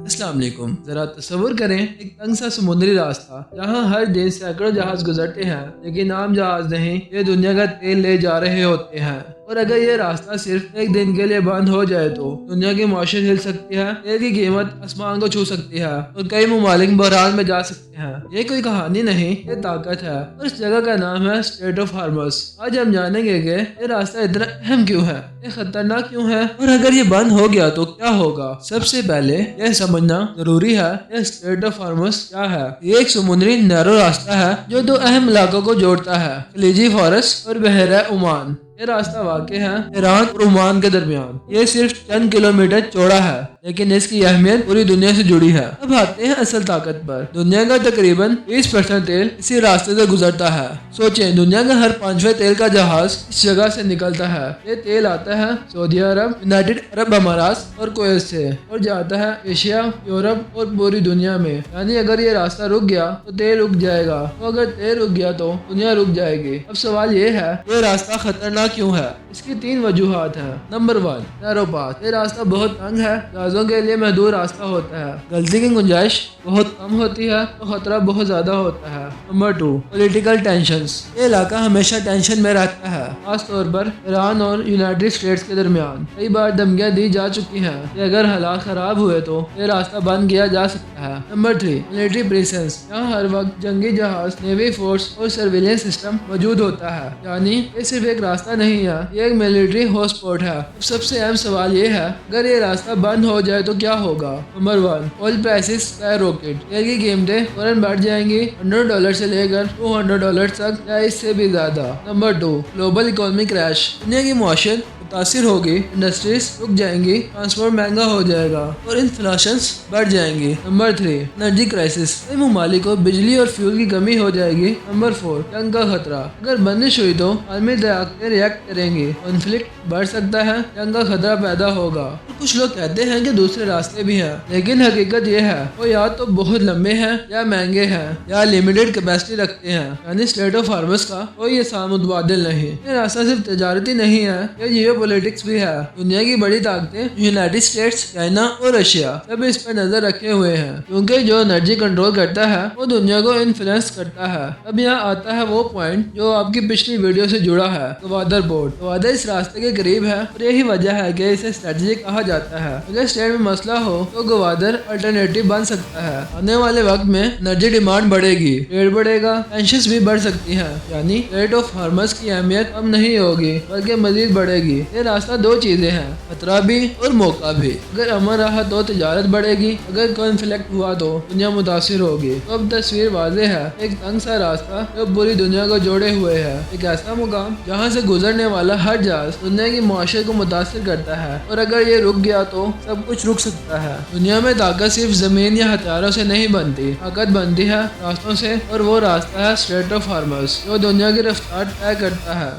अस्सलाम वालेकुम। जरा तस्वुर करें एक तंग सा समुद्री रास्ता जहां हर दिन सैकड़ों जहाज गुजरते हैं, लेकिन आम जहाज नहीं, ये दुनिया का तेल ले जा रहे होते हैं। और अगर ये रास्ता सिर्फ एक दिन के लिए बंद हो जाए तो दुनिया की मौशत हिल सकती है, तेल की कीमत आसमान को छू सकती है और कई ममालिक बहरान में जा सकते हैं। ये कोई कहानी नहीं, ये ताकत है। और इस जगह का नाम है स्ट्रेट ऑफ हार्मस। आज हम जानेंगे कि ये रास्ता इतना अहम क्यों है, ये खतरनाक क्यों है, और अगर ये बंद हो गया तो क्या होगा। सबसे पहले यह समझना जरूरी है ये स्ट्रेट ऑफ हार्मस क्या है। ये एक समुद्री नैरो रास्ता है जो दो अहम इलाकों को जोड़ता है, खलीजी फॉरेस्ट और बहरा ओमान। ये रास्ता वाक़ है ईरान और ओमान के दरमियान। ये सिर्फ चंद किलोमीटर चौड़ा है, लेकिन इसकी अहमियत पूरी दुनिया से जुड़ी है। अब आते हैं असल ताकत पर। दुनिया का तकरीबन 20% तेल इसी रास्ते से गुजरता है। सोचें, दुनिया का हर 5वां तेल का जहाज इस जगह से निकलता है। ये तेल आता है सऊदी अरब, यूनाइटेड अरब अमारात और कुवैत से और जाता है एशिया, यूरोप और पूरी दुनिया में। यानी अगर ये रास्ता रुक गया तो तेल रुक जाएगा, तो अगर तेल रुक गया तो दुनिया रुक जाएगी। अब सवाल ये है, ये रास्ता खतरनाक क्यों है? इसकी 3 वजूहात है। Number 1, narrow path. ये रास्ता बहुत तंग है, जहाजों के लिए महदूद रास्ता होता है, गलती की गुंजाइश बहुत कम होती है तो खतरा बहुत ज्यादा होता है। Number 2, political tensions. ये इलाका हमेशा टेंशन में रहता है, खास तौर पर ईरान और यूनाइटेड स्टेट्स के दरमियान। कई बार धमकियां दी जा चुकी हैं कि अगर हालात खराब हुए तो ये रास्ता बंद किया जा सकता है। Number 3, military presence. यहाँ हर वक्त जंगी जहाज, नेवी फोर्स और सर्विलेंस सिस्टम मौजूद होता है। यानी ये सिर्फ एक रास्ता नहीं है, ये एक मिलिट्री हॉटस्पॉट है। अब सबसे अहम सवाल ये है, अगर ये रास्ता बंद हो जाए तो क्या होगा। Number 1, oil prices sky rocket. तेल की कीमतें फौरन बढ़ जाएंगी, $100 से लेकर $200 तक या इससे भी ज्यादा। Number 2, global economy crash. दुनिया की मुआशरत मुतासिर होगी, इंडस्ट्रीज रुक जाएंगी, ट्रांसपोर्ट महंगा हो जाएगा और इन्फ्लेशंस बढ़ जाएंगी। Number 3, energy crisis. कई ममालिक को बिजली और फ्यूल की कमी हो जाएगी। नंबर 4, जंग का खतरा। अगर बंदिश हुई तो आर्मी ताकतें रिएक्ट करेंगी, कॉन्फ्लिक्ट बढ़ सकता है, जंग का खतरा पैदा होगा। और कुछ लोग कहते हैं कि दूसरे रास्ते भी हैं, लेकिन हकीकत ये है वो या तो बहुत लंबे हैं या महंगे हैं या लिमिटेड कैपेसिटी रखते हैं। यानी स्ट्रेट ऑफ हार्मस का कोई आसान मुतबादिल नहीं। ये रास्ता सिर्फ तजारती नहीं है, ये जियोपॉलिटिक्स भी है। दुनिया की बड़ी ताकतें यूनाइटेड स्टेट्स, चाइना और रशिया सब इस पर नजर रखे हुए हैं, क्योंकि जो एनर्जी कंट्रोल करता है वो दुनिया को इन्फ्लुएंस करता है। अब यहाँ आता है वो पॉइंट जो आपकी पिछली वीडियो से जुड़ा है, गवादर पोर्ट। गवादर इस रास्ते के करीब है और यही वजह है कि इसे स्ट्रेटेजिक कहा जाता है। अगर स्टेट में मसला हो तो गवादर अल्टरनेटिव बन सकता है। आने वाले वक्त में एनर्जी डिमांड बढ़ेगी, ट्रेड बढ़ेगा, टेंशंस भी बढ़ सकती है। यानी स्ट्रेट ऑफ हार्मस की अहमियत कम नहीं होगी बल्कि मजीद बढ़ेगी। ये रास्ता 2 चीजें हैं, खतरा भी और मौका भी। अगर अमन रहा तो तजारत बढ़ेगी, अगर कॉन्फ्लिक्ट हुआ तो दुनिया मुतासिर होगी। तो अब तस्वीर वाज़ेह है, एक तंग सा रास्ता जो पूरी दुनिया को जोड़े हुए है, एक ऐसा मुकाम जहाँ से गुजरने वाला हर जहाज दुनिया की मुआशरे को मुतासिर करता है। और अगर ये रुक गया तो सब कुछ रुक सकता है। दुनिया में ताकत सिर्फ जमीन या हथियारों से नहीं बनती, ताकत बनती है रास्तों से, और वो रास्ता है स्ट्रेट ऑफ हार्मस जो दुनिया की रफ्तार तय करता है।